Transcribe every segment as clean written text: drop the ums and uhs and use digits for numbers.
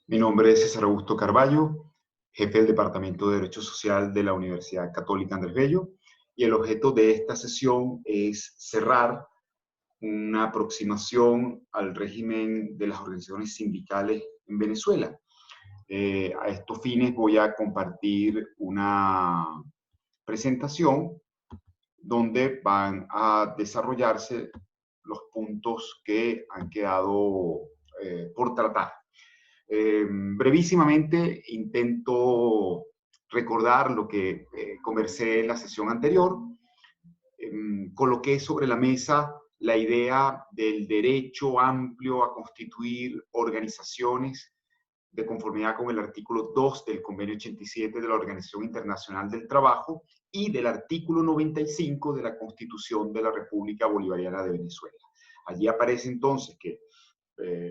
Mi nombre es César Augusto Carballo, jefe del Departamento de Derecho Social de la Universidad Católica Andrés Bello, y el objeto de esta sesión es cerrar una aproximación al régimen de las organizaciones sindicales en Venezuela. A estos fines voy a compartir una presentación donde van a desarrollarse los puntos que han quedado por tratar. Brevísimamente intento recordar lo que conversé en la sesión anterior. Coloqué sobre la mesa la idea del derecho amplio a constituir organizaciones de conformidad con el artículo 2 del Convenio 87 de la Organización Internacional del Trabajo y del artículo 95 de la Constitución de la República Bolivariana de Venezuela. Allí aparece entonces que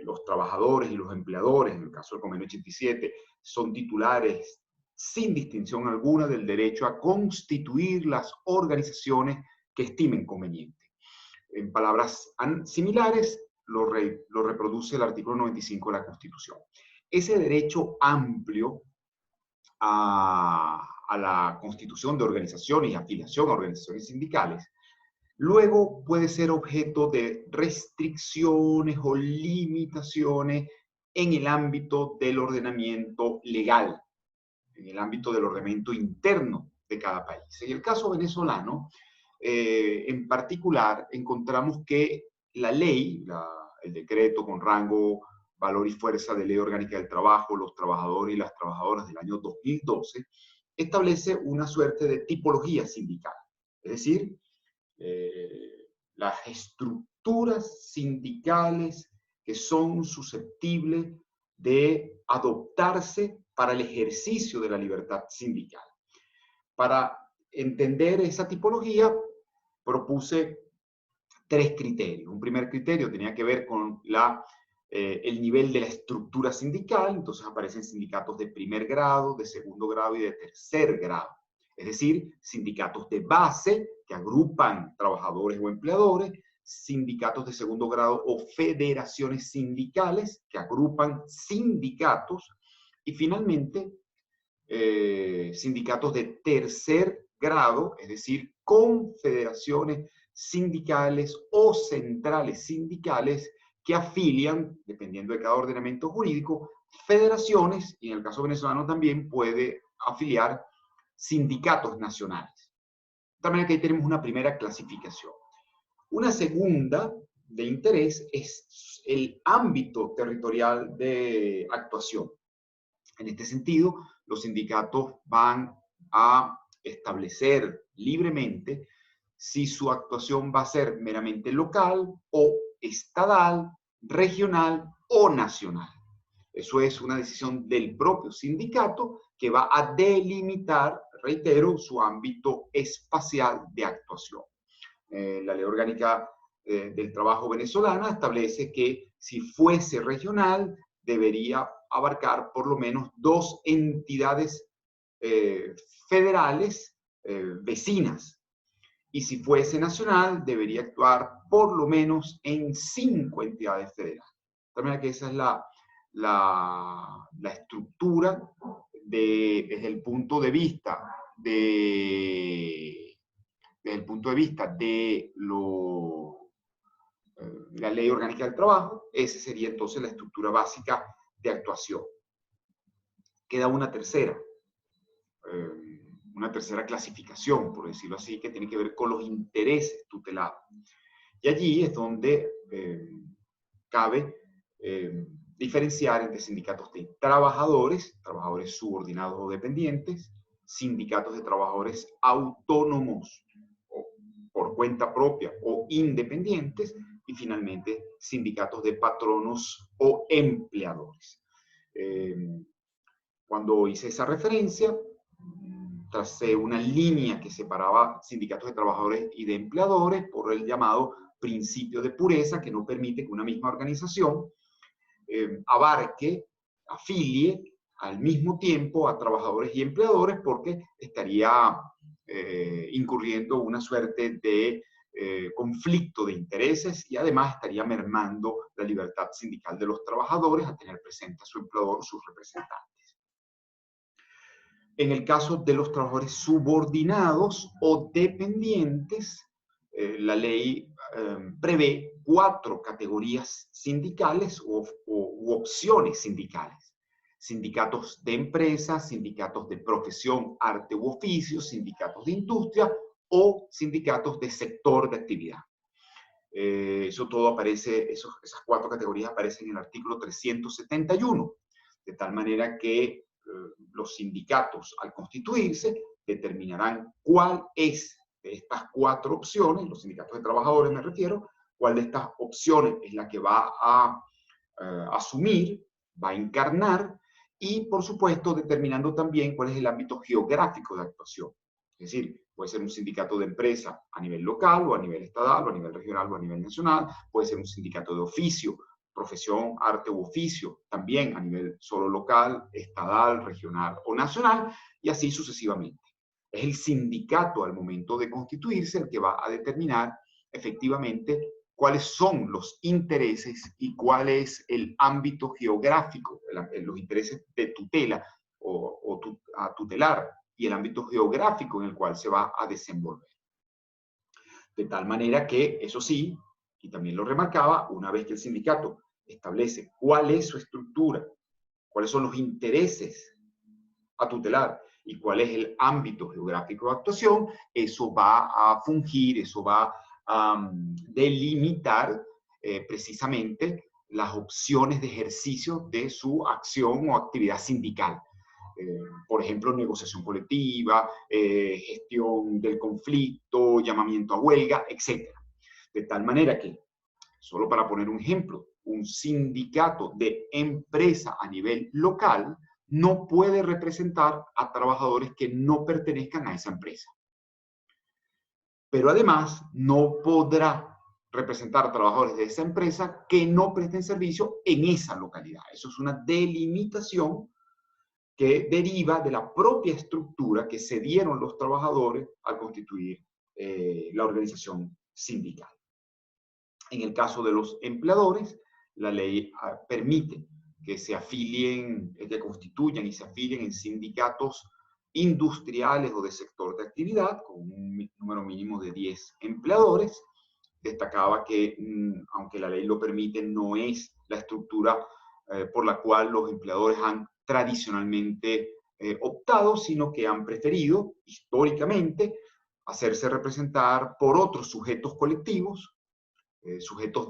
los trabajadores y los empleadores, en el caso del Convenio 87, son titulares sin distinción alguna del derecho a constituir las organizaciones que estimen conveniente. En palabras similares, lo reproduce el artículo 95 de la Constitución. Ese derecho amplio a la constitución de organizaciones y afiliación a organizaciones sindicales luego puede ser objeto de restricciones o limitaciones en el ámbito del ordenamiento legal, en el ámbito del ordenamiento interno de cada país. En el caso venezolano, en particular, encontramos que la ley, el decreto con rango, valor y fuerza de ley orgánica del trabajo, los trabajadores y las trabajadoras del año 2012, establece una suerte de tipología sindical. Es decir, las estructuras sindicales que son susceptibles de adoptarse para el ejercicio de la libertad sindical. Para entender esa tipología, propuse tres criterios. Un primer criterio tenía que ver con el nivel de la estructura sindical, entonces aparecen sindicatos de primer grado, de segundo grado y de tercer grado. Es decir, sindicatos de base que agrupan trabajadores o empleadores, sindicatos de segundo grado o federaciones sindicales que agrupan sindicatos y finalmente sindicatos de tercer grado, es decir, confederaciones sindicales o centrales sindicales que afilian, dependiendo de cada ordenamiento jurídico, federaciones, y en el caso venezolano también puede afiliar sindicatos nacionales. De tal manera que ahí tenemos una primera clasificación. Una segunda de interés es el ámbito territorial de actuación. En este sentido, los sindicatos van a establecer libremente si su actuación va a ser meramente local o estadal, regional o nacional. Eso es una decisión del propio sindicato que va a delimitar, reitero, su ámbito espacial de actuación. La ley orgánica del trabajo venezolana establece que si fuese regional debería abarcar por lo menos dos entidades federales vecinas. Y si fuese nacional, debería actuar por lo menos en 5 entidades federales. De manera que esa es la estructura desde el punto de vista de la ley orgánica del trabajo. Esa sería entonces la estructura básica de actuación. Queda una tercera clasificación, por decirlo así, que tiene que ver con los intereses tutelados. Y allí es donde cabe diferenciar entre sindicatos de trabajadores subordinados o dependientes, sindicatos de trabajadores autónomos o por cuenta propia o independientes, y finalmente sindicatos de patronos o empleadores. Cuando hice esa referencia, tracé una línea que separaba sindicatos de trabajadores y de empleadores por el llamado principio de pureza, que no permite que una misma organización afilie al mismo tiempo a trabajadores y empleadores, porque estaría incurriendo una suerte de conflicto de intereses y además estaría mermando la libertad sindical de los trabajadores a tener presente a su empleador o sus representantes. En el caso de los trabajadores subordinados o dependientes, la ley prevé 4 categorías sindicales u opciones sindicales. Sindicatos de empresa, sindicatos de profesión, arte u oficio, sindicatos de industria o sindicatos de sector de actividad. Eso todo aparece, esas 4 categorías aparecen en el artículo 371, de tal manera que los sindicatos, al constituirse, determinarán cuál es de estas 4 opciones, los sindicatos de trabajadores me refiero, cuál de estas opciones es la que va a asumir, va a encarnar, y por supuesto determinando también cuál es el ámbito geográfico de actuación. Es decir, puede ser un sindicato de empresa a nivel local o a nivel estatal o a nivel regional o a nivel nacional, puede ser un sindicato de oficio, profesión, arte u oficio, también a nivel solo local, estatal, regional o nacional, y así sucesivamente. Es el sindicato al momento de constituirse el que va a determinar efectivamente cuáles son los intereses y cuál es el ámbito geográfico, los intereses de tutela a tutelar y el ámbito geográfico en el cual se va a desenvolver. De tal manera que, eso sí, y también lo remarcaba, una vez que el sindicato establece cuál es su estructura, cuáles son los intereses a tutelar y cuál es el ámbito geográfico de actuación, eso va a fungir, eso va a delimitar precisamente las opciones de ejercicio de su acción o actividad sindical. Por ejemplo, negociación colectiva, gestión del conflicto, llamamiento a huelga, etc. De tal manera que, solo para poner un ejemplo, un sindicato de empresa a nivel local no puede representar a trabajadores que no pertenezcan a esa empresa. Pero además no podrá representar a trabajadores de esa empresa que no presten servicio en esa localidad. Eso es una delimitación que deriva de la propia estructura que se dieron los trabajadores al constituir la organización sindical. En el caso de los empleadores, la ley permite que se afilien, que constituyan y se afilien en sindicatos industriales o de sector de actividad, con un número mínimo de 10 empleadores. Destacaba que, aunque la ley lo permite, no es la estructura por la cual los empleadores han tradicionalmente optado, sino que han preferido, históricamente, hacerse representar por otros sujetos colectivos, sujetos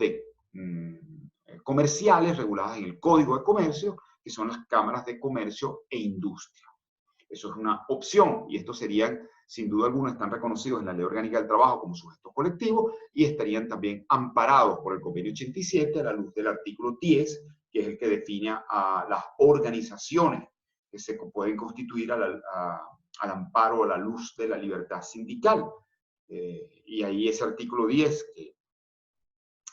comerciales reguladas en el Código de Comercio, que son las cámaras de comercio e industria. Eso es una opción, y estos serían, sin duda alguna, están reconocidos en la Ley Orgánica del Trabajo como sujetos colectivos y estarían también amparados por el Convenio 87 a la luz del artículo 10, que es el que define a las organizaciones que se pueden constituir al amparo, a la luz de la libertad sindical. Y ahí ese artículo 10, que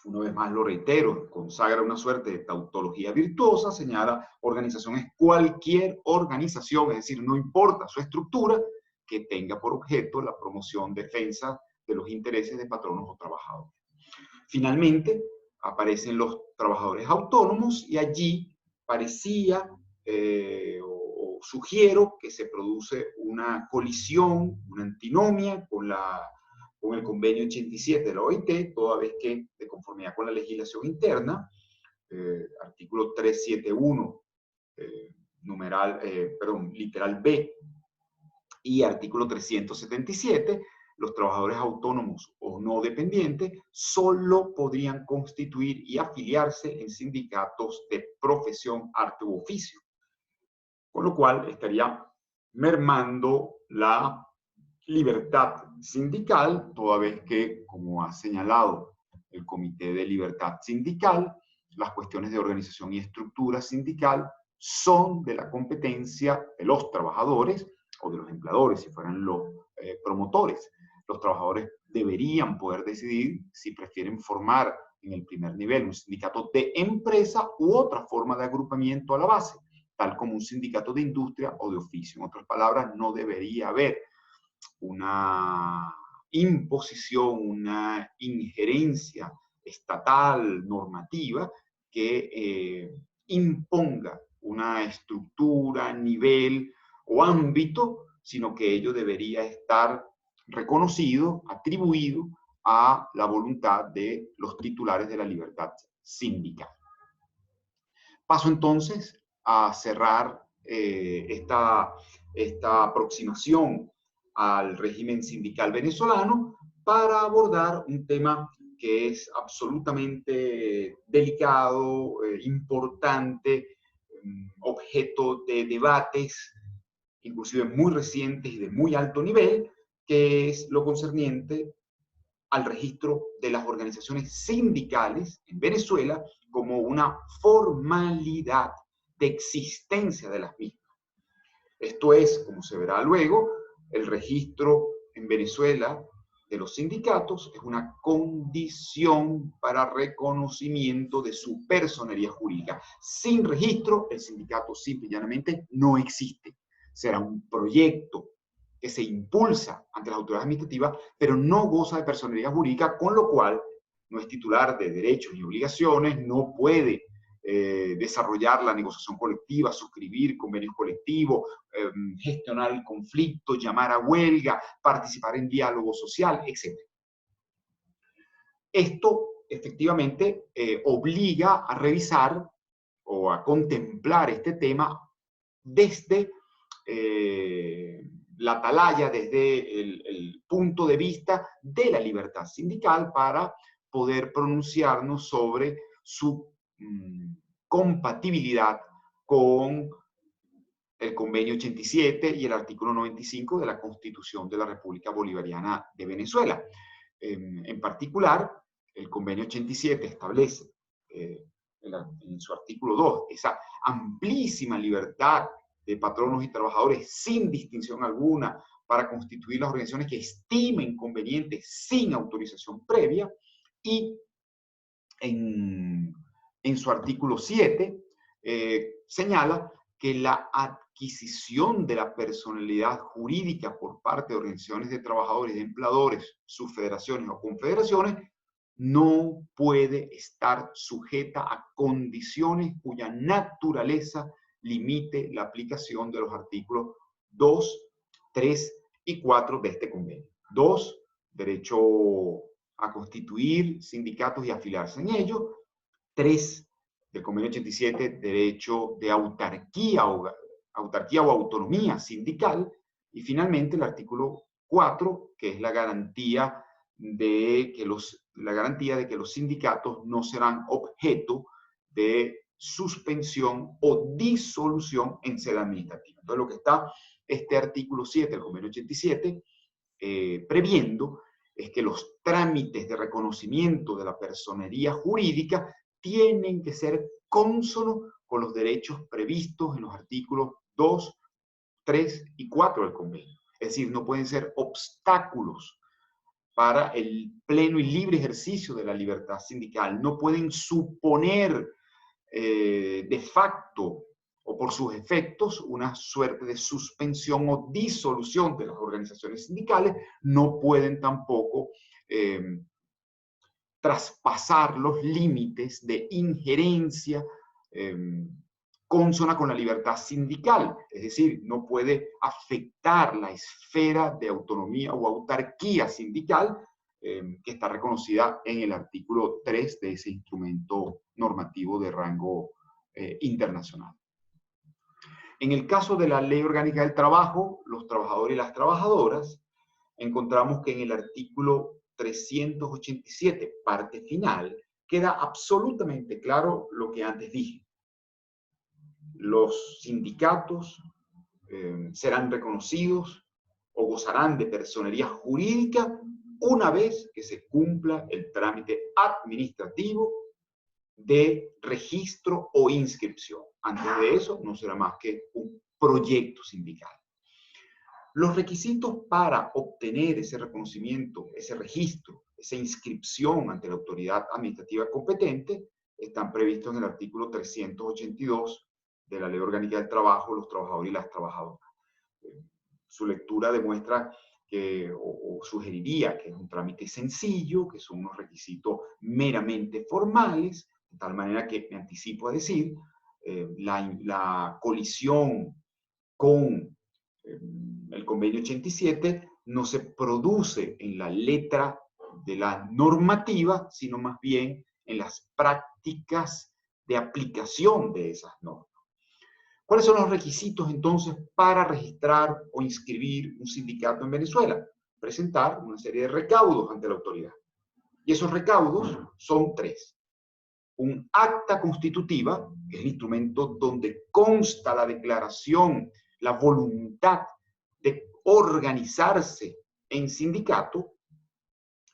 una vez más lo reitero, consagra una suerte de tautología virtuosa, señala organización es cualquier organización, es decir, no importa su estructura, que tenga por objeto la promoción, defensa de los intereses de patronos o trabajadores. Finalmente, aparecen los trabajadores autónomos y allí parecía o sugiero que se produce una colisión, una antinomia con el convenio 87 de la OIT, toda vez que, de conformidad con la legislación interna, artículo 371, literal B, y artículo 377, los trabajadores autónomos o no dependientes solo podrían constituir y afiliarse en sindicatos de profesión, arte u oficio. Con lo cual estaría mermando la libertad sindical, toda vez que, como ha señalado el Comité de Libertad Sindical, las cuestiones de organización y estructura sindical son de la competencia de los trabajadores o de los empleadores, si fueran los promotores. Los trabajadores deberían poder decidir si prefieren formar en el primer nivel un sindicato de empresa u otra forma de agrupamiento a la base, tal como un sindicato de industria o de oficio. En otras palabras, no debería haber una imposición, una injerencia estatal, normativa, que imponga una estructura, nivel o ámbito, sino que ello debería estar reconocido, atribuido a la voluntad de los titulares de la libertad sindical. Paso entonces a cerrar esta aproximación al régimen sindical venezolano para abordar un tema que es absolutamente delicado, importante, objeto de debates, inclusive muy recientes y de muy alto nivel, que es lo concerniente al registro de las organizaciones sindicales en Venezuela como una formalidad de existencia de las mismas. Esto es, como se verá luego, el registro en Venezuela de los sindicatos es una condición para reconocimiento de su personería jurídica. Sin registro, el sindicato simple y llanamente no existe. Será un proyecto que se impulsa ante las autoridades administrativas, pero no goza de personería jurídica, con lo cual no es titular de derechos y obligaciones, no puede desarrollar la negociación colectiva, suscribir convenios colectivos, gestionar el conflicto, llamar a huelga, participar en diálogo social, etc. Esto efectivamente obliga a revisar o a contemplar este tema desde la atalaya, desde el punto de vista de la libertad sindical, para poder pronunciarnos sobre su compatibilidad con el Convenio 87 y el artículo 95 de la Constitución de la República Bolivariana de Venezuela. En particular, el Convenio 87 establece en su artículo 2 esa amplísima libertad de patronos y trabajadores sin distinción alguna para constituir las organizaciones que estimen convenientes sin autorización previa, y en su artículo 7 señala que la adquisición de la personalidad jurídica por parte de organizaciones de trabajadores y de empleadores, sus federaciones o confederaciones, no puede estar sujeta a condiciones cuya naturaleza limite la aplicación de los artículos 2, 3 y 4 de este convenio. 2, derecho a constituir sindicatos y afiliarse en ellos. 3, del convenio 87, derecho de autarquía o autonomía sindical. Y finalmente el artículo 4, que es la garantía de que los sindicatos no serán objeto de suspensión o disolución en sede administrativa. Entonces, lo que está este artículo 7 del convenio 87 previendo es que los trámites de reconocimiento de la personería jurídica tienen que ser cónsonos con los derechos previstos en los artículos 2, 3 y 4 del convenio. Es decir, no pueden ser obstáculos para el pleno y libre ejercicio de la libertad sindical. No pueden suponer de facto o por sus efectos una suerte de suspensión o disolución de las organizaciones sindicales. No pueden tampoco traspasar los límites de injerencia consona con la libertad sindical, es decir, no puede afectar la esfera de autonomía o autarquía sindical que está reconocida en el artículo 3 de ese instrumento normativo de rango internacional. En el caso de la Ley Orgánica del Trabajo, los trabajadores y las trabajadoras, encontramos que en el artículo 387, parte final, queda absolutamente claro lo que antes dije. Los sindicatos serán reconocidos o gozarán de personería jurídica una vez que se cumpla el trámite administrativo de registro o inscripción. Antes de eso no será más que un proyecto sindical. Los requisitos para obtener ese reconocimiento, ese registro, esa inscripción ante la autoridad administrativa competente están previstos en el artículo 382 de la Ley Orgánica del Trabajo, los trabajadores y las trabajadoras. Su lectura demuestra o sugeriría que es un trámite sencillo, que son unos requisitos meramente formales, de tal manera que me anticipo a decir, la colisión con el convenio 87 no se produce en la letra de la normativa, sino más bien en las prácticas de aplicación de esas normas. ¿Cuáles son los requisitos entonces para registrar o inscribir un sindicato en Venezuela? Presentar una serie de recaudos ante la autoridad. Y esos recaudos son tres. Un acta constitutiva, que es el instrumento donde consta la declaración, la voluntad de organizarse en sindicato.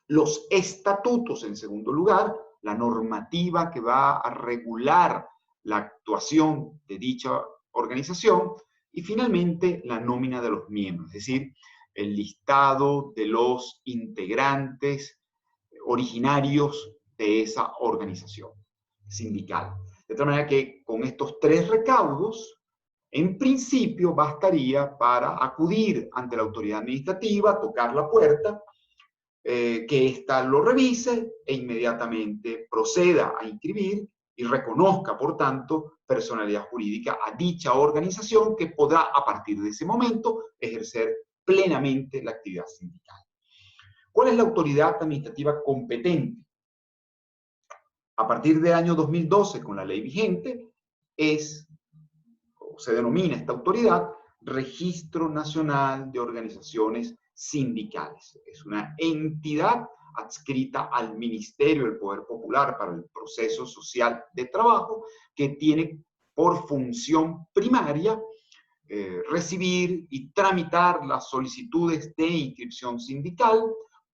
Los estatutos, en segundo lugar, la normativa que va a regular la actuación de dicha organización, y finalmente la nómina de los miembros, es decir, el listado de los integrantes originarios de esa organización sindical. De tal manera que con estos tres recaudos, en principio bastaría para acudir ante la autoridad administrativa, tocar la puerta, que ésta lo revise e inmediatamente proceda a inscribir y reconozca, por tanto, personalidad jurídica a dicha organización, que podrá a partir de ese momento ejercer plenamente la actividad sindical. ¿Cuál es la autoridad administrativa competente? A partir del año 2012, con la ley vigente, se denomina esta autoridad Registro Nacional de Organizaciones Sindicales. Es una entidad adscrita al Ministerio del Poder Popular para el proceso social de trabajo, que tiene por función primaria recibir y tramitar las solicitudes de inscripción sindical,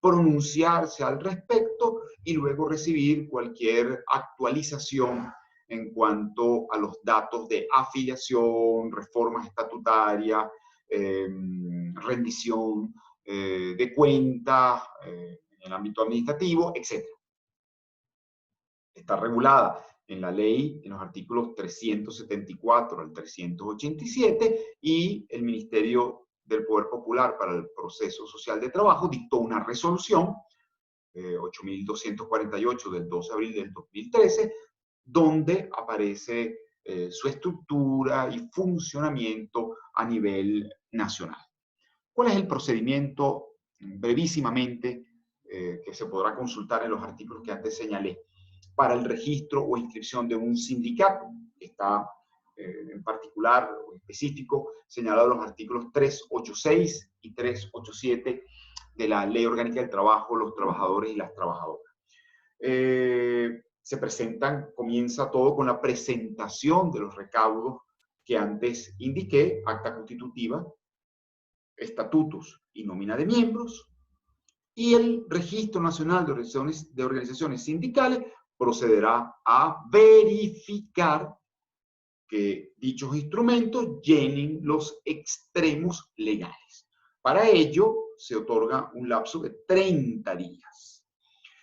pronunciarse al respecto y luego recibir cualquier actualización en cuanto a los datos de afiliación, reformas estatutarias, rendición de cuentas en el ámbito administrativo, etc. Está regulada en la ley, en los artículos 374 al 387, y el Ministerio del Poder Popular para el Proceso Social de Trabajo dictó una resolución 8.248 del 12 de abril del 2013, donde aparece su estructura y funcionamiento a nivel nacional. ¿Cuál es el procedimiento, brevísimamente, que se podrá consultar en los artículos que antes señalé, para el registro o inscripción de un sindicato? Está en particular o específico señalado en los artículos 386 y 387 de la Ley Orgánica del Trabajo, los trabajadores y las trabajadoras. Se presentan, comienza todo con la presentación de los recaudos que antes indiqué: acta constitutiva, estatutos y nómina de miembros, y el Registro Nacional de Organizaciones Sindicales procederá a verificar que dichos instrumentos llenen los extremos legales. Para ello se otorga un lapso de 30 días.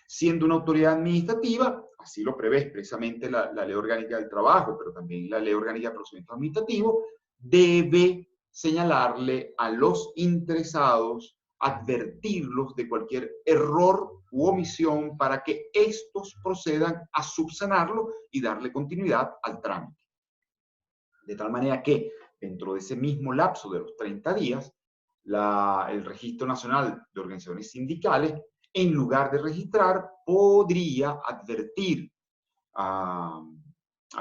Siendo una autoridad administrativa, así lo prevé expresamente la Ley Orgánica del Trabajo, pero también la Ley Orgánica de Procedimientos Administrativos, debe señalarle a los interesados, advertirlos de cualquier error u omisión para que estos procedan a subsanarlo y darle continuidad al trámite. De tal manera que dentro de ese mismo lapso de los 30 días, el Registro Nacional de Organizaciones Sindicales, en lugar de registrar, podría advertir a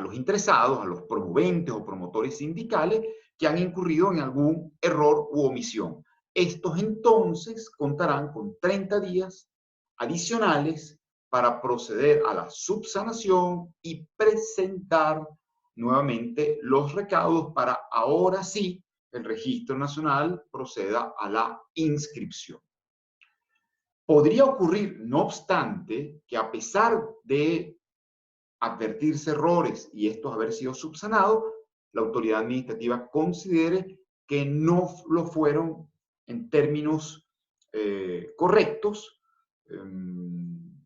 los interesados, a los promoventes o promotores sindicales que han incurrido en algún error u omisión. Estos entonces contarán con 30 días adicionales para proceder a la subsanación y presentar nuevamente los recaudos para, ahora sí, el Registro Nacional proceda a la inscripción. Podría ocurrir, no obstante, que a pesar de advertirse errores y estos haber sido subsanados, la autoridad administrativa considere que no lo fueron en términos correctos,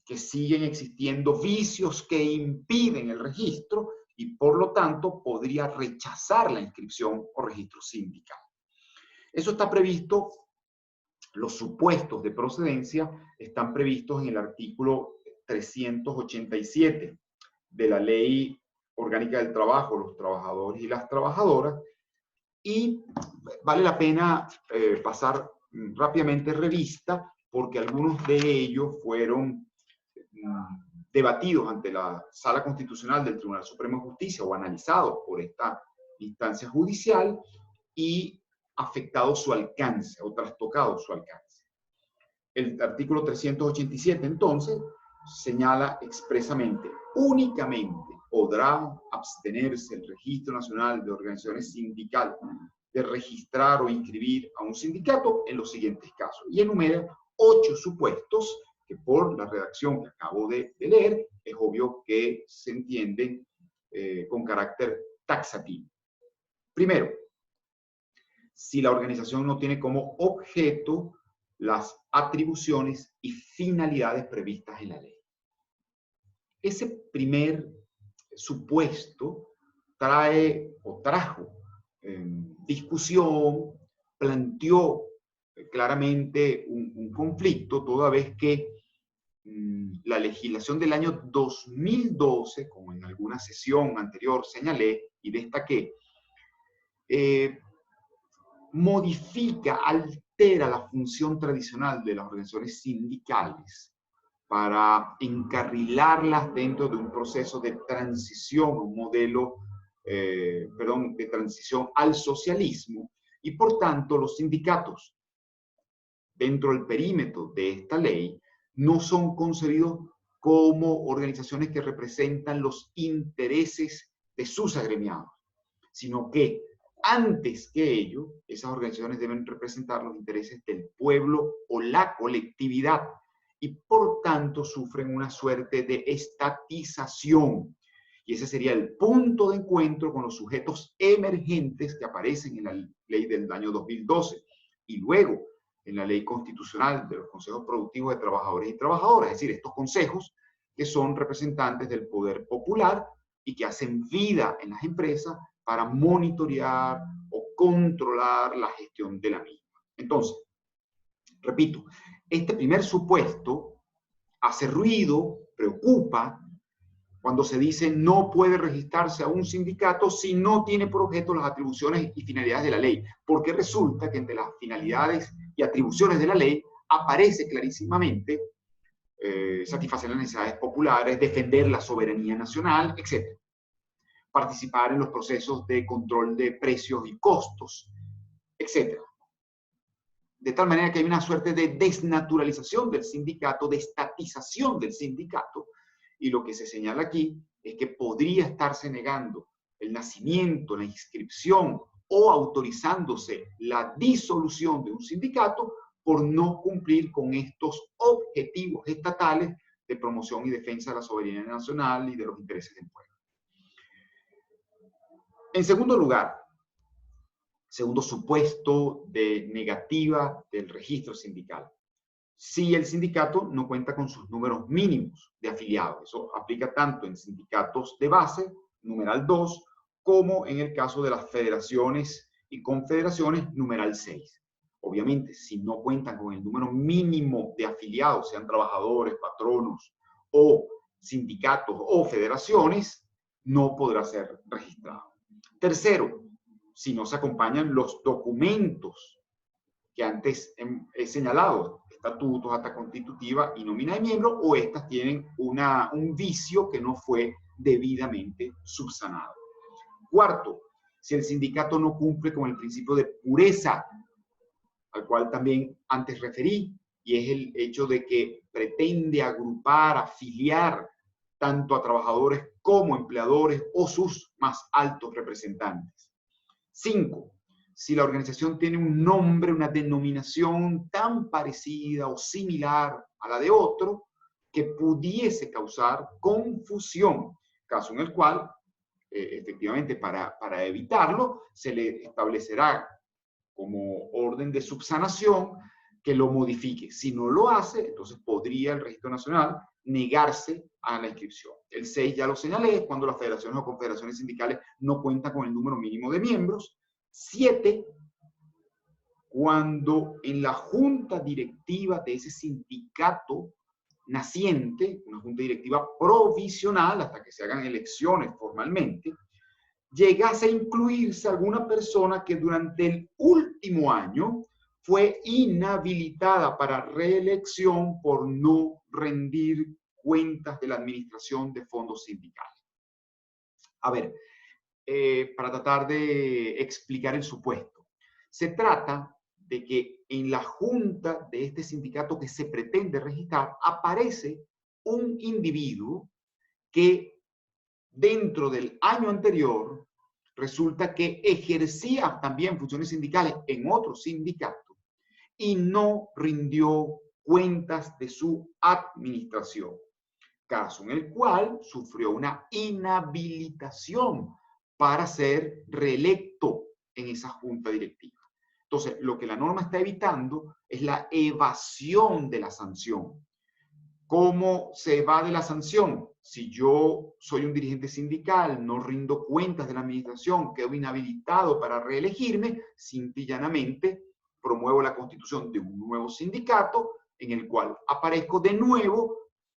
que siguen existiendo vicios que impiden el registro y por lo tanto podría rechazar la inscripción o registro sindical. Eso está previsto Los supuestos de procedencia están previstos en el artículo 387 de la Ley Orgánica del Trabajo, los trabajadores y las trabajadoras, y vale la pena pasar rápidamente revista porque algunos de ellos fueron debatidos ante la Sala Constitucional del Tribunal Supremo de Justicia o analizados por esta instancia judicial y afectado su alcance o trastocado su alcance. El artículo 387, entonces, señala expresamente, únicamente podrá abstenerse el Registro Nacional de Organizaciones Sindicales de registrar o inscribir a un sindicato en los siguientes casos. Y enumera 8 supuestos que por la redacción que acabo de leer, es obvio que se entienden con carácter taxativo. Primero, si la organización no tiene como objeto las atribuciones y finalidades previstas en la ley. Ese primer supuesto trae o trajo discusión, planteó claramente un conflicto, toda vez que la legislación del año 2012, como en alguna sesión anterior señalé y destaqué, modifica, altera la función tradicional de las organizaciones sindicales para encarrilarlas dentro de un proceso de transición, un modelo, de transición al socialismo, y por tanto los sindicatos dentro del perímetro de esta ley no son concebidos como organizaciones que representan los intereses de sus agremiados, sino que antes que ello, esas organizaciones deben representar los intereses del pueblo o la colectividad y por tanto sufren una suerte de estatización. Y ese sería el punto de encuentro con los sujetos emergentes que aparecen en la ley del año 2012 y luego en la ley constitucional de los consejos productivos de trabajadores y trabajadoras, es decir, estos consejos que son representantes del poder popular y que hacen vida en las empresas para monitorear o controlar la gestión de la misma. Entonces, repito, este primer supuesto hace ruido, preocupa, cuando se dice no puede registrarse a un sindicato si no tiene por objeto las atribuciones y finalidades de la ley, porque resulta que entre las finalidades y atribuciones de la ley aparece clarísimamente satisfacer las necesidades populares, defender la soberanía nacional, etc. Participar en los procesos de control de precios y costos, etc. De tal manera que hay una suerte de desnaturalización del sindicato, de estatización del sindicato, y lo que se señala aquí es que podría estarse negando el nacimiento, la inscripción o autorizándose la disolución de un sindicato por no cumplir con estos objetivos estatales de promoción y defensa de la soberanía nacional y de los intereses del pueblo. En segundo lugar, segundo supuesto de negativa del registro sindical, si el sindicato no cuenta con sus números mínimos de afiliados. Eso aplica tanto en sindicatos de base, numeral 2, como en el caso de las federaciones y confederaciones, numeral 6. Obviamente, si no cuentan con el número mínimo de afiliados, sean trabajadores, patronos o sindicatos o federaciones, no podrá ser registrado. Tercero, si no se acompañan los documentos que antes he señalado, estatutos, acta constitutiva y nómina de miembros, o estas tienen un vicio que no fue debidamente subsanado. Cuarto, si el sindicato no cumple con el principio de pureza, al cual también antes referí, y es el hecho de que pretende agrupar, afiliar tanto a trabajadores como empleadores o sus más altos representantes. 5. Si la organización tiene un nombre, una denominación tan parecida o similar a la de otro, que pudiese causar confusión, caso en el cual, efectivamente, para evitarlo, se le establecerá como orden de subsanación que lo modifique. Si no lo hace, entonces podría el Registro Nacional negarse a la inscripción. El 6 ya lo señalé, es cuando las federaciones o confederaciones sindicales no cuentan con el número mínimo de miembros. 7, cuando en la junta directiva de ese sindicato naciente, una junta directiva provisional, hasta que se hagan elecciones formalmente, llegase a incluirse alguna persona que durante el último año fue inhabilitada para reelección por no rendir cuentas de la administración de fondos sindicales. A ver, para tratar de explicar el supuesto. Se trata de que en la junta de este sindicato que se pretende registrar aparece un individuo que dentro del año anterior resulta que ejercía también funciones sindicales en otro sindicato y no rindió cuentas de su administración, caso en el cual sufrió una inhabilitación para ser reelecto en esa junta directiva. Entonces, lo que la norma está evitando es la evasión de la sanción. ¿Cómo se evade la sanción? Si yo soy un dirigente sindical, no rindo cuentas de la administración, quedo inhabilitado para reelegirme, simple y llanamente promuevo la constitución de un nuevo sindicato en el cual aparezco de nuevo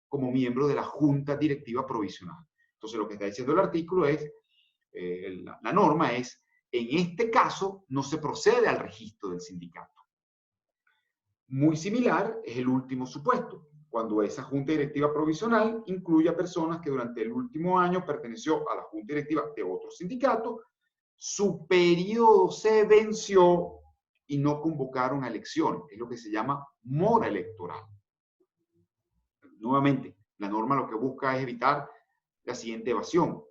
como miembro de la junta directiva provisional. Entonces, lo que está diciendo el artículo es, la norma es, en este caso no se procede al registro del sindicato. Muy similar es el último supuesto, cuando esa junta directiva provisional incluye a personas que durante el último año perteneció a la junta directiva de otro sindicato, su periodo se venció y no convocaron a elecciones, es lo que se llama mora electoral. Nuevamente, la norma lo que busca es evitar la siguiente evasión.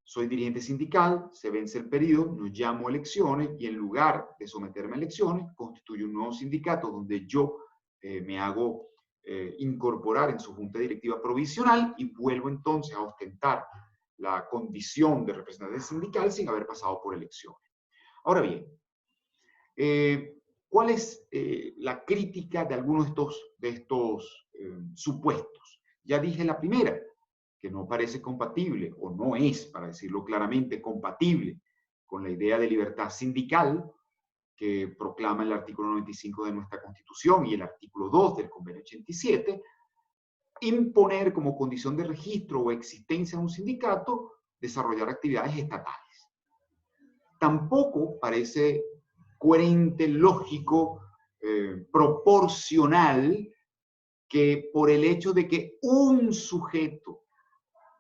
Soy dirigente sindical, se vence el periodo, no llamo a elecciones y en lugar de someterme a elecciones, constituyo un nuevo sindicato donde yo me hago incorporar en su junta directiva provisional y vuelvo entonces a ostentar la condición de representante sindical sin haber pasado por elecciones. Ahora bien, ¿cuál es la crítica de algunos de estos supuestos? Ya dije la primera, que no parece compatible, o no es, para decirlo claramente, compatible con la idea de libertad sindical que proclama el artículo 95 de nuestra Constitución y el artículo 2 del Convenio 87, imponer como condición de registro o existencia de un sindicato desarrollar actividades estatales. Tampoco parece coherente, lógico, proporcional que por el hecho de que un sujeto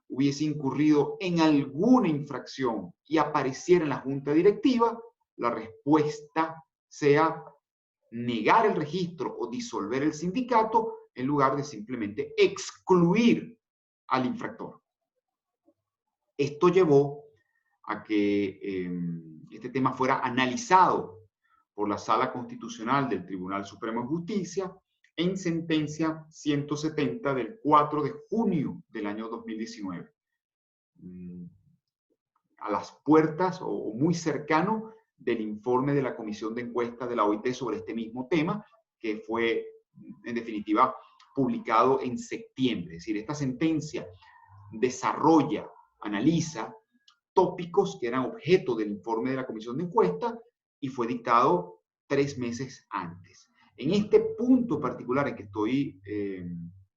hubiese incurrido en alguna infracción y apareciera en la junta directiva, la respuesta sea negar el registro o disolver el sindicato en lugar de simplemente excluir al infractor. Esto llevó a que este tema fuera analizado por la Sala Constitucional del Tribunal Supremo de Justicia en sentencia 170 del 4 de junio del año 2019. A las puertas o muy cercano del informe de la Comisión de Encuesta de la OIT sobre este mismo tema, que fue, en definitiva, publicado en septiembre. Es decir, esta sentencia desarrolla, analiza tópicos que eran objeto del informe de la Comisión de Encuesta y fue dictado 3 meses antes. En este punto particular en que estoy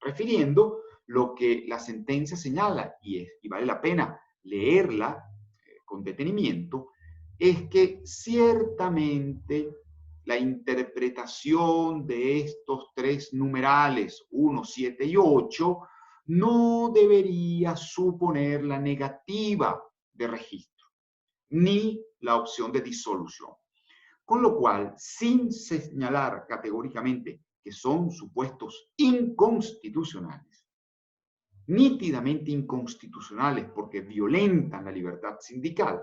refiriendo, lo que la sentencia señala, y vale la pena leerla con detenimiento, es que ciertamente la interpretación de estos 3 numerales, 1, 7 y 8, no debería suponer la negativa de registro, ni la opción de disolución. Con lo cual, sin señalar categóricamente que son supuestos inconstitucionales, nítidamente inconstitucionales porque violentan la libertad sindical,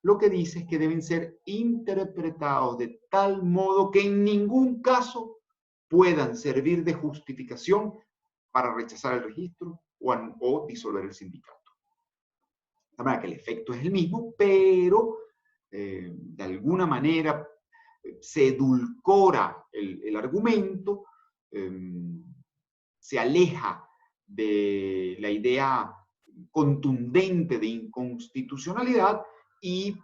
lo que dice es que deben ser interpretados de tal modo que en ningún caso puedan servir de justificación para rechazar el registro o disolver el sindicato. De manera que el efecto es el mismo, pero de alguna manera se edulcora el argumento, se aleja de la idea contundente de inconstitucionalidad y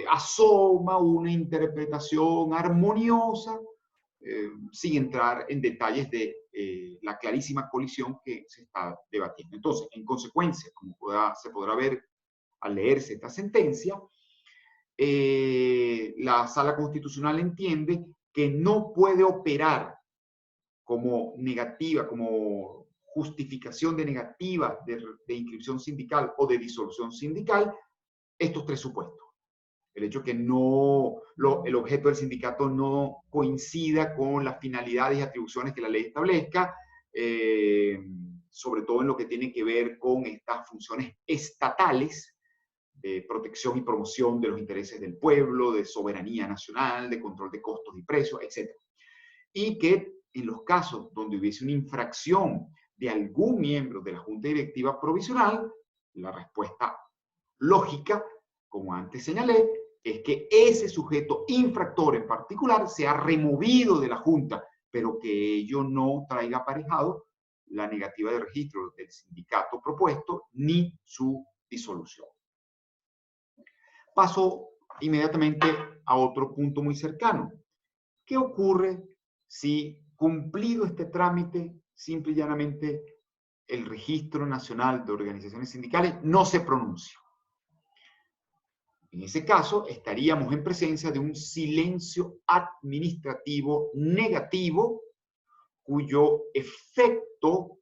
asoma una interpretación armoniosa, sin entrar en detalles de la clarísima colisión que se está debatiendo. Entonces, en consecuencia, como se podrá ver al leerse esta sentencia, la Sala Constitucional entiende que no puede operar como negativa, como justificación de negativa de inscripción sindical o de disolución sindical, estos tres supuestos. El hecho que el objeto del sindicato no coincida con las finalidades y atribuciones que la ley establezca, sobre todo en lo que tiene que ver con estas funciones estatales de protección y promoción de los intereses del pueblo, de soberanía nacional, de control de costos y precios, etc. Y que en los casos donde hubiese una infracción de algún miembro de la Junta Directiva Provisional, la respuesta lógica, como antes señalé, es que ese sujeto infractor en particular sea removido de la Junta, pero que ello no traiga aparejado la negativa de registro del sindicato propuesto ni su disolución. Paso inmediatamente a otro punto muy cercano. ¿Qué ocurre si, cumplido este trámite, simple y llanamente el Registro Nacional de Organizaciones Sindicales no se pronuncia? En ese caso, estaríamos en presencia de un silencio administrativo negativo, cuyo efecto,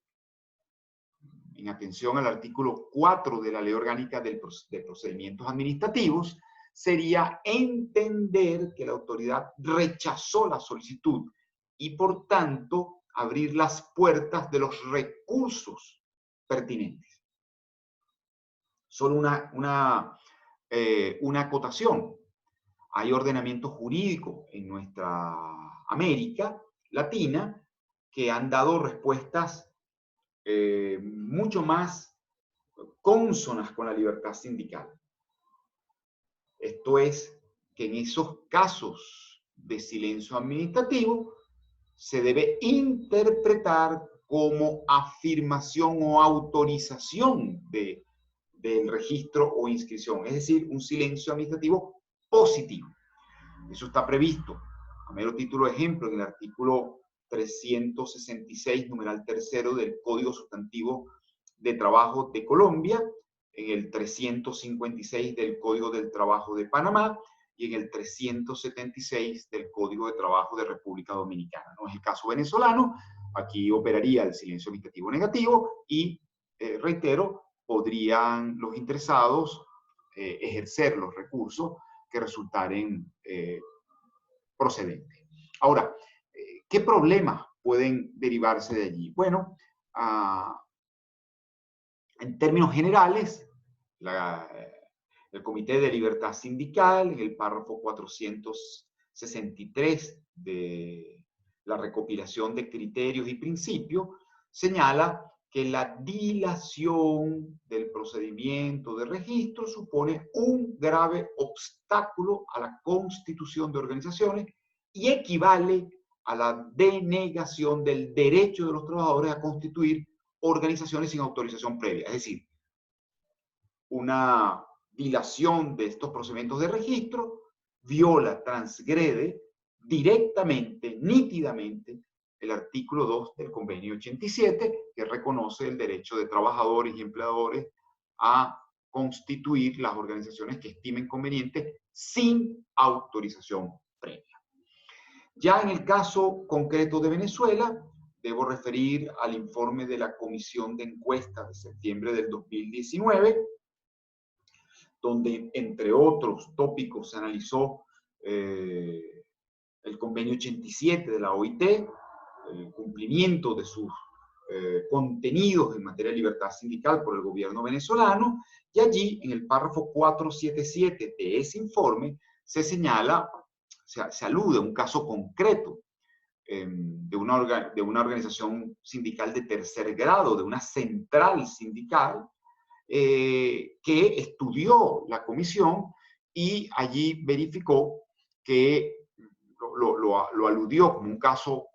en atención al artículo 4 de la Ley Orgánica de Procedimientos Administrativos, sería entender que la autoridad rechazó la solicitud y, por tanto, abrir las puertas de los recursos pertinentes. Solo una acotación. Hay ordenamiento jurídico en nuestra América Latina que han dado respuestas mucho más cónsonas con la libertad sindical. Esto es que en esos casos de silencio administrativo se debe interpretar como afirmación o autorización del registro o inscripción, es decir, un silencio administrativo positivo. Eso está previsto, a mero título de ejemplo, en el artículo 366, numeral tercero del Código Sustantivo de Trabajo de Colombia, en el 356 del Código del Trabajo de Panamá y en el 376 del Código de Trabajo de República Dominicana. No es el caso venezolano, aquí operaría el silencio administrativo negativo y, reitero, podrían los interesados ejercer los recursos que resultaren procedentes. Ahora, ¿qué problemas pueden derivarse de allí? Bueno, en términos generales, el Comité de Libertad Sindical, en el párrafo 463 de la recopilación de criterios y principios, señala que la dilación del procedimiento de registro supone un grave obstáculo a la constitución de organizaciones y equivale a la denegación del derecho de los trabajadores a constituir organizaciones sin autorización previa. Es decir, una dilación de estos procedimientos de registro viola, transgrede directamente, nítidamente, el artículo 2 del Convenio 87, que reconoce el derecho de trabajadores y empleadores a constituir las organizaciones que estimen conveniente sin autorización previa. Ya en el caso concreto de Venezuela, debo referir al informe de la Comisión de Encuestas de septiembre del 2019, donde, entre otros tópicos, se analizó el Convenio 87 de la OIT, el cumplimiento de sus contenidos en materia de libertad sindical por el gobierno venezolano, y allí, en el párrafo 477 de ese informe, se señala, se alude a un caso concreto de una organización sindical de tercer grado, de una central sindical, que estudió la comisión y allí verificó que lo aludió como un caso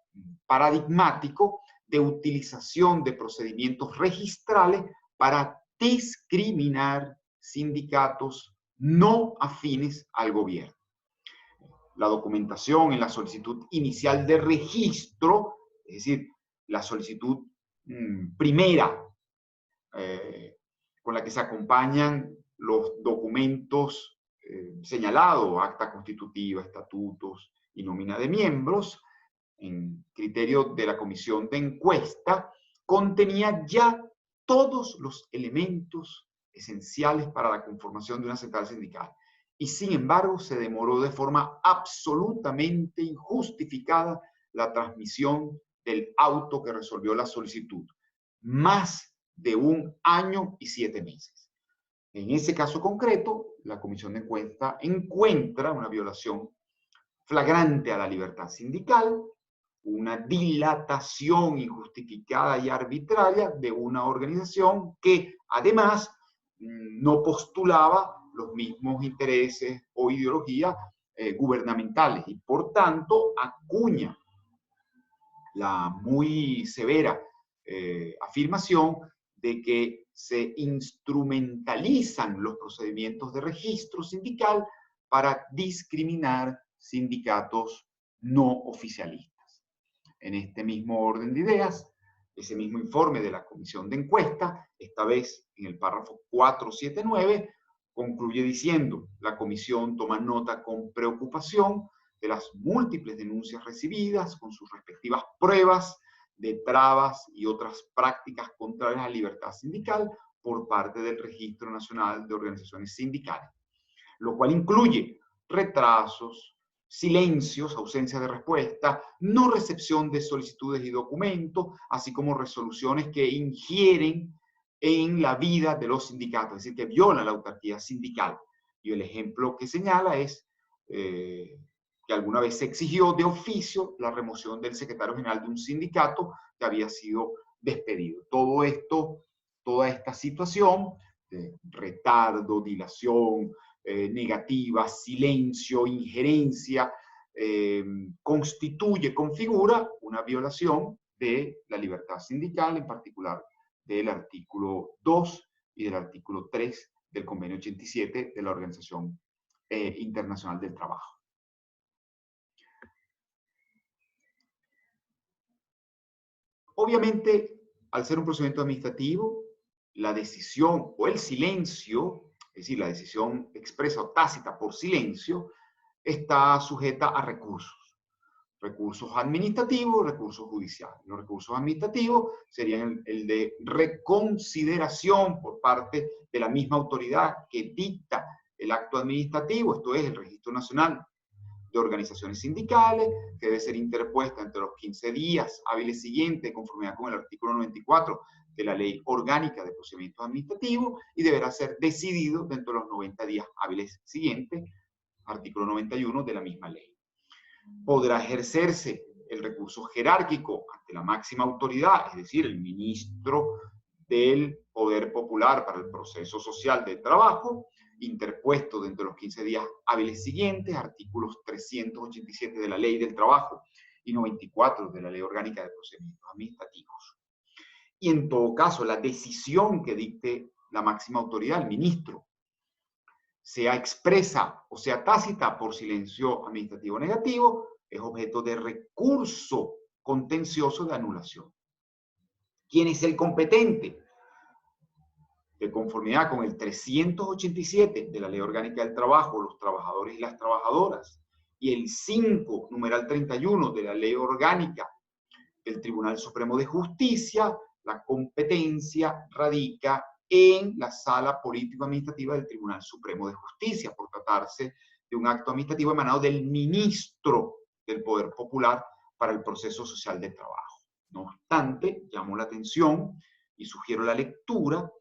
paradigmático de utilización de procedimientos registrales para discriminar sindicatos no afines al gobierno. La documentación en la solicitud inicial de registro, es decir, la solicitud primera, con la que se acompañan los documentos señalados, acta constitutiva, estatutos y nómina de miembros, en criterio de la comisión de encuesta, contenía ya todos los elementos esenciales para la conformación de una central sindical. Y sin embargo, se demoró de forma absolutamente injustificada la transmisión del auto que resolvió la solicitud. Más de 1 año y 7 meses. En ese caso concreto, la comisión de encuesta encuentra una violación flagrante a la libertad sindical, una dilatación injustificada y arbitraria de una organización que además no postulaba los mismos intereses o ideologías gubernamentales y por tanto acuña la muy severa afirmación de que se instrumentalizan los procedimientos de registro sindical para discriminar sindicatos no oficialistas. En este mismo orden de ideas, ese mismo informe de la comisión de encuesta, esta vez en el párrafo 479, concluye diciendo: la comisión toma nota con preocupación de las múltiples denuncias recibidas con sus respectivas pruebas de trabas y otras prácticas contrarias a la libertad sindical por parte del Registro Nacional de Organizaciones Sindicales, lo cual incluye retrasos, silencios, ausencia de respuesta, no recepción de solicitudes y documentos, así como resoluciones que ingieren en la vida de los sindicatos, es decir, que violan la autarquía sindical. Y el ejemplo que señala es que alguna vez se exigió de oficio la remoción del secretario general de un sindicato que había sido despedido. Todo esto, toda esta situación de retardo, dilación, negativa, silencio, injerencia, configura una violación de la libertad sindical, en particular del artículo 2 y del artículo 3 del convenio 87 de la Organización Internacional del Trabajo. Obviamente, al ser un procedimiento administrativo, la decisión o el silencio, es decir, la decisión expresa o tácita por silencio, está sujeta a recursos. Recursos administrativos, recursos judiciales. Los recursos administrativos serían el de reconsideración por parte de la misma autoridad que dicta el acto administrativo, esto es el Registro Nacional de Organizaciones Sindicales, que debe ser interpuesta entre los 15 días hábiles siguientes, de conformidad con el artículo 94 de la Ley Orgánica de Procedimientos Administrativos, y deberá ser decidido dentro de los 90 días hábiles siguientes, artículo 91 de la misma ley. Podrá ejercerse el recurso jerárquico ante la máxima autoridad, es decir, el ministro del Poder Popular para el Proceso Social del Trabajo, interpuesto dentro de los 15 días hábiles siguientes, artículos 387 de la Ley del Trabajo y 94 de la Ley Orgánica de Procedimientos Administrativos. Y en todo caso, la decisión que dicte la máxima autoridad, el ministro, sea expresa o sea tácita por silencio administrativo negativo, es objeto de recurso contencioso de anulación. ¿Quién es el competente? De conformidad con el 387 de la Ley Orgánica del Trabajo, los trabajadores y las trabajadoras, y el 5, numeral 31 de la Ley Orgánica del Tribunal Supremo de Justicia, la competencia radica en la Sala Político-Administrativa del Tribunal Supremo de Justicia, por tratarse de un acto administrativo emanado del ministro del Poder Popular para el Proceso Social del Trabajo. No obstante, llamo la atención y sugiero la lectura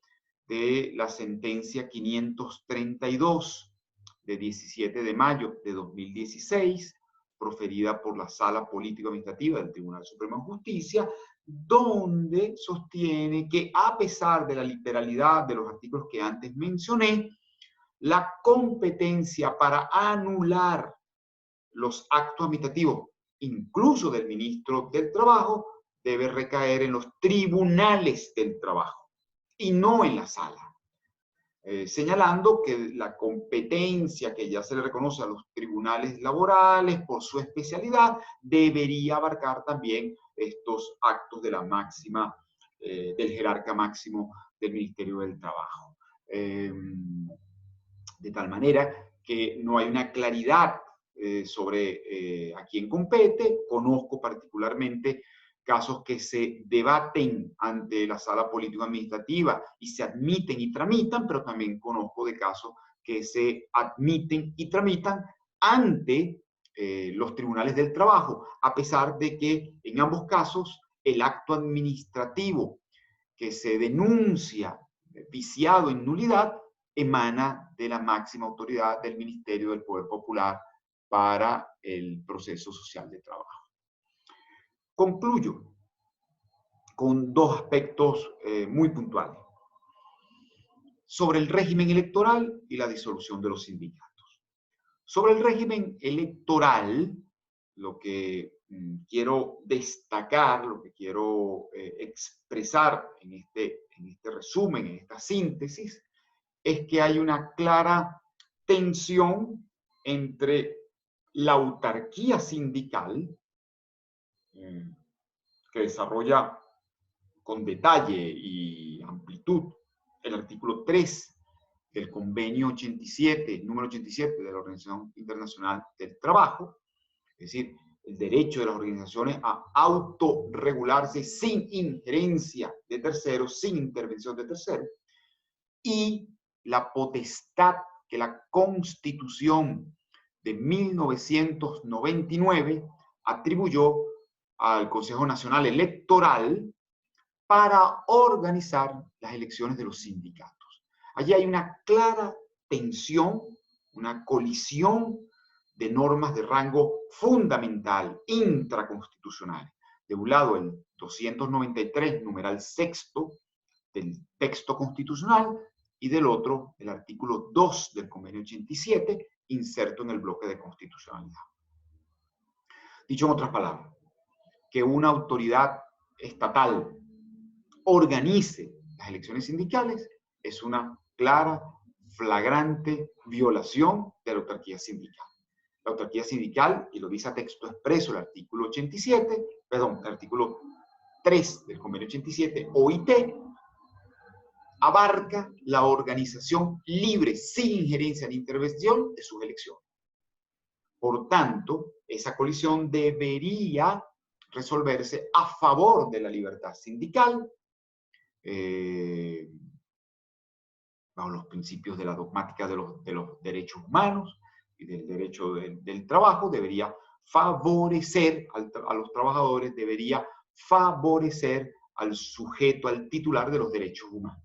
de la sentencia 532 de 17 de mayo de 2016, proferida por la Sala Político-Administrativa del Tribunal Supremo de Justicia, donde sostiene que a pesar de la literalidad de los artículos que antes mencioné, la competencia para anular los actos administrativos, incluso del ministro del Trabajo, debe recaer en los tribunales del trabajo y no en la sala. señalando que la competencia que ya se le reconoce a los tribunales laborales por su especialidad debería abarcar también estos actos de la máxima, del jerarca máximo del Ministerio del Trabajo. De tal manera que no hay una claridad sobre a quién compete. Conozco particularmente casos que se debaten ante la sala político-administrativa y se admiten y tramitan, pero también conozco de casos que se admiten y tramitan ante los tribunales del trabajo, a pesar de que en ambos casos el acto administrativo que se denuncia viciado en nulidad emana de la máxima autoridad del Ministerio del Poder Popular para el proceso social de trabajo. Concluyo con dos aspectos muy puntuales sobre el régimen electoral y la disolución de los sindicatos. Sobre el régimen electoral, lo que quiero destacar, lo que quiero expresar en este resumen, en esta síntesis, es que hay una clara tensión entre la autarquía sindical, que desarrolla con detalle y amplitud el artículo 3 del convenio 87, número 87 de la Organización Internacional del Trabajo, es decir, el derecho de las organizaciones a autorregularse sin injerencia de terceros, sin intervención de terceros, y la potestad que la Constitución de 1999 atribuyó al Consejo Nacional Electoral para organizar las elecciones de los sindicatos. Allí hay una clara tensión, una colisión de normas de rango fundamental, intraconstitucional. De un lado, el 293, numeral sexto del texto constitucional, y del otro, el artículo 2 del convenio 87, inserto en el bloque de constitucionalidad. Dicho en otras palabras, que una autoridad estatal organice las elecciones sindicales es una clara, flagrante violación de la autarquía sindical. La autarquía sindical, y lo dice a texto expreso el artículo 87, perdón, el artículo 3 del convenio 87, OIT, abarca la organización libre, sin injerencia ni intervención de sus elecciones. Por tanto, esa colisión debería resolverse a favor de la libertad sindical, bajo los principios de la dogmática de los derechos humanos y del derecho del trabajo, debería favorecer a los trabajadores, debería favorecer al sujeto, al titular de los derechos humanos.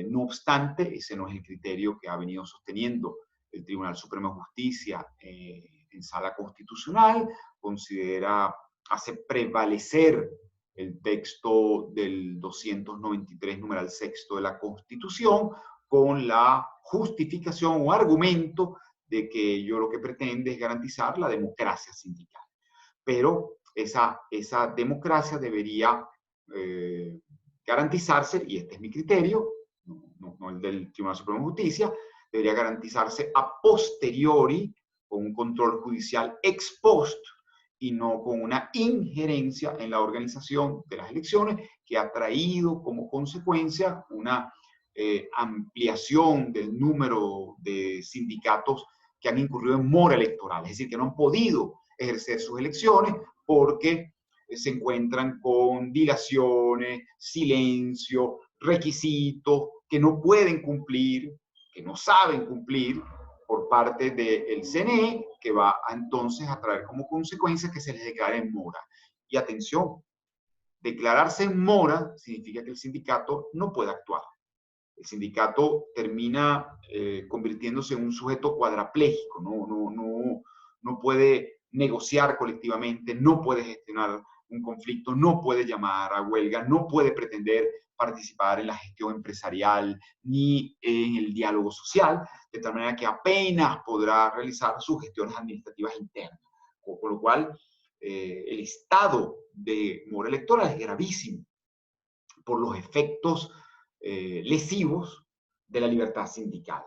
No obstante, ese no es el criterio que ha venido sosteniendo el Tribunal Supremo de Justicia en sala constitucional. Hace prevalecer el texto del 293, numeral sexto de la Constitución, con la justificación o argumento de que ello lo que pretende es garantizar la democracia sindical. Pero esa democracia debería garantizarse, y este es mi criterio, no el del Tribunal Supremo de Justicia, debería garantizarse a posteriori, con un control judicial ex post, y no con una injerencia en la organización de las elecciones que ha traído como consecuencia una ampliación del número de sindicatos que han incurrido en mora electoral, es decir, que no han podido ejercer sus elecciones porque se encuentran con dilaciones, silencio, requisitos que no pueden cumplir, que no saben cumplir por parte del CNE, que va entonces a traer como consecuencia que se les declare en mora. Y atención, declararse en mora significa que el sindicato no puede actuar. El sindicato termina convirtiéndose en un sujeto cuadraplégico, no puede negociar colectivamente, no puede gestionar un conflicto, no puede llamar a huelga, no puede pretender participar en la gestión empresarial ni en el diálogo social, de tal manera que apenas podrá realizar sus gestiones administrativas internas. Por lo cual, el estado de mora electoral es gravísimo por los efectos lesivos de la libertad sindical.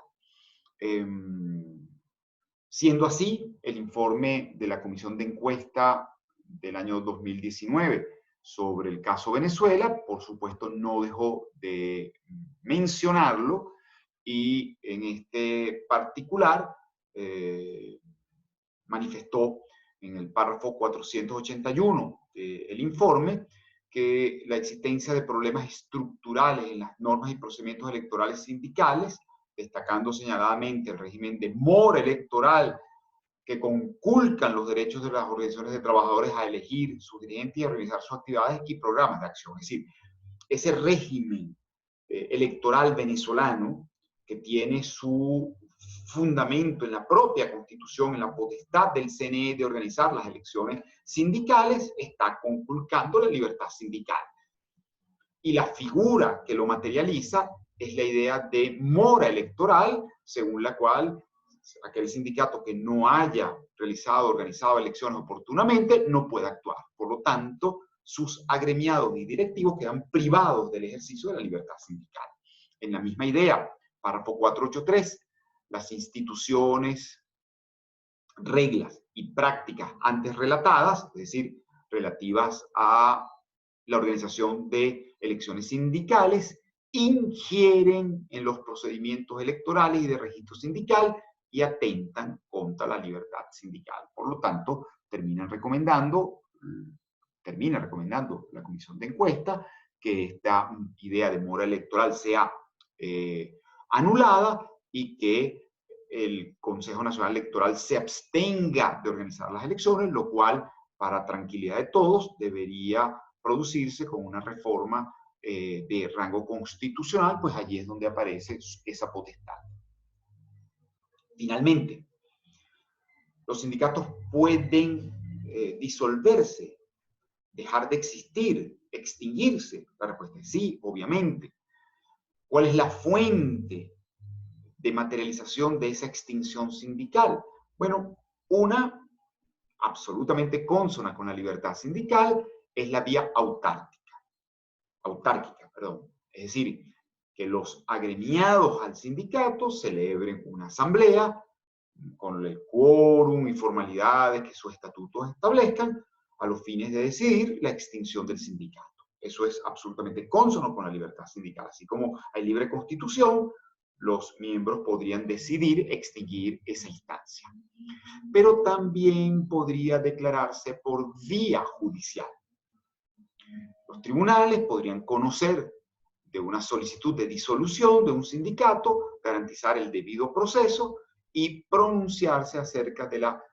Siendo así, el informe de la Comisión de Encuesta del año 2019 sobre el caso Venezuela, por supuesto, no dejó de mencionarlo, y en este particular manifestó en el párrafo 481 del informe que la existencia de problemas estructurales en las normas y procedimientos electorales sindicales, destacando señaladamente el régimen de mora electoral que conculcan los derechos de las organizaciones de trabajadores a elegir sus dirigentes y a realizar sus actividades y programas de acción. Es decir, ese régimen electoral venezolano, que tiene su fundamento en la propia Constitución, en la potestad del CNE de organizar las elecciones sindicales, está conculcando la libertad sindical. Y la figura que lo materializa es la idea de mora electoral, según la cual aquel sindicato que no haya realizado, organizado elecciones oportunamente, no puede actuar. Por lo tanto, sus agremiados y directivos quedan privados del ejercicio de la libertad sindical. En la misma idea, párrafo 483, las instituciones, reglas y prácticas antes relatadas, es decir, relativas a la organización de elecciones sindicales, ingieren en los procedimientos electorales y de registro sindical y atentan contra la libertad sindical. Por lo tanto, termina recomendando la Comisión de Encuesta que esta idea de mora electoral sea anulada y que el Consejo Nacional Electoral se abstenga de organizar las elecciones, lo cual, para tranquilidad de todos, debería producirse con una reforma de rango constitucional, pues allí es donde aparece esa potestad. Finalmente, los sindicatos pueden disolverse, dejar de existir, extinguirse. La respuesta es sí, obviamente. ¿Cuál es la fuente de materialización de esa extinción sindical? Bueno, una absolutamente consona con la libertad sindical es la vía autárquica, perdón. Es decir, que los agremiados al sindicato celebren una asamblea con el quórum y formalidades que sus estatutos establezcan a los fines de decidir la extinción del sindicato. Eso es absolutamente cónsono con la libertad sindical. Así como hay libre constitución, los miembros podrían decidir extinguir esa instancia. Pero también podría declararse por vía judicial. Los tribunales podrían conocer de una solicitud de disolución de un sindicato, garantizar el debido proceso y pronunciarse acerca de la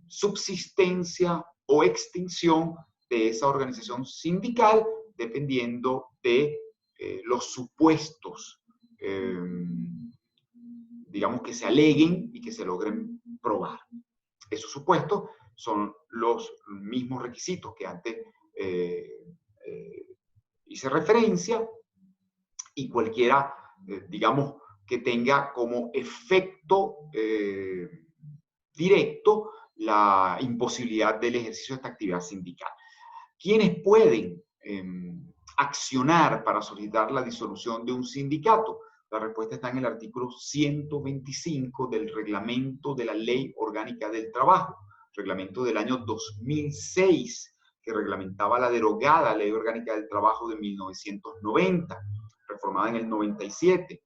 subsistencia o extinción de esa organización sindical, dependiendo de los supuestos, digamos, que se aleguen y que se logren probar. Esos supuestos son los mismos requisitos que antes hice referencia, y cualquiera, digamos, que tenga como efecto directo la imposibilidad del ejercicio de esta actividad sindical. ¿Quiénes pueden accionar para solicitar la disolución de un sindicato? La respuesta está en el artículo 125 del reglamento de la Ley Orgánica del Trabajo, reglamento del año 2006, que reglamentaba la derogada Ley Orgánica del Trabajo de 1990, reformada en el 97,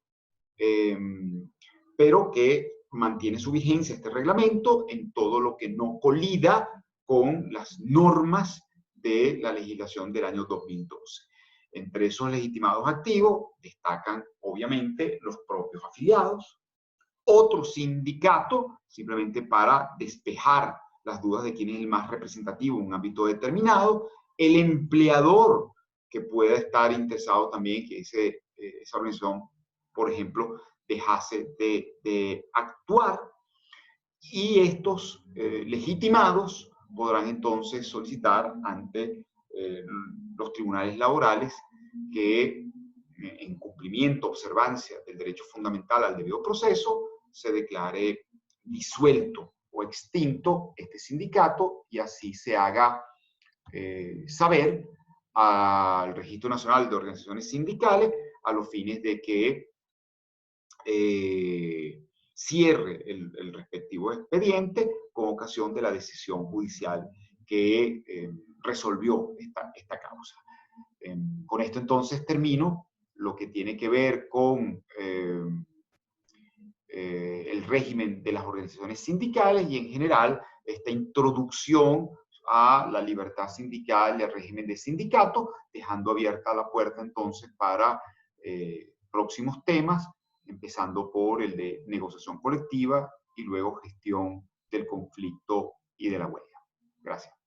pero que mantiene su vigencia este reglamento en todo lo que no colida con las normas de la legislación del año 2012. Entre esos legitimados activos destacan, obviamente, los propios afiliados, otro sindicato, simplemente para despejar las dudas de quién es el más representativo en un ámbito determinado, el empleador que pueda estar interesado también que esa organización, por ejemplo, dejase de actuar, y estos legitimados podrán entonces solicitar ante los tribunales laborales que en cumplimiento, observancia del derecho fundamental al debido proceso, se declare disuelto o extinto este sindicato, y así se haga saber al Registro Nacional de Organizaciones Sindicales a los fines de que cierre el respectivo expediente con ocasión de la decisión judicial que resolvió esta causa. Con esto entonces termino lo que tiene que ver con el régimen de las organizaciones sindicales y en general esta introducción a la libertad sindical y al régimen de sindicato, dejando abierta la puerta entonces para próximos temas, empezando por el de negociación colectiva y luego gestión del conflicto y de la huelga. Gracias.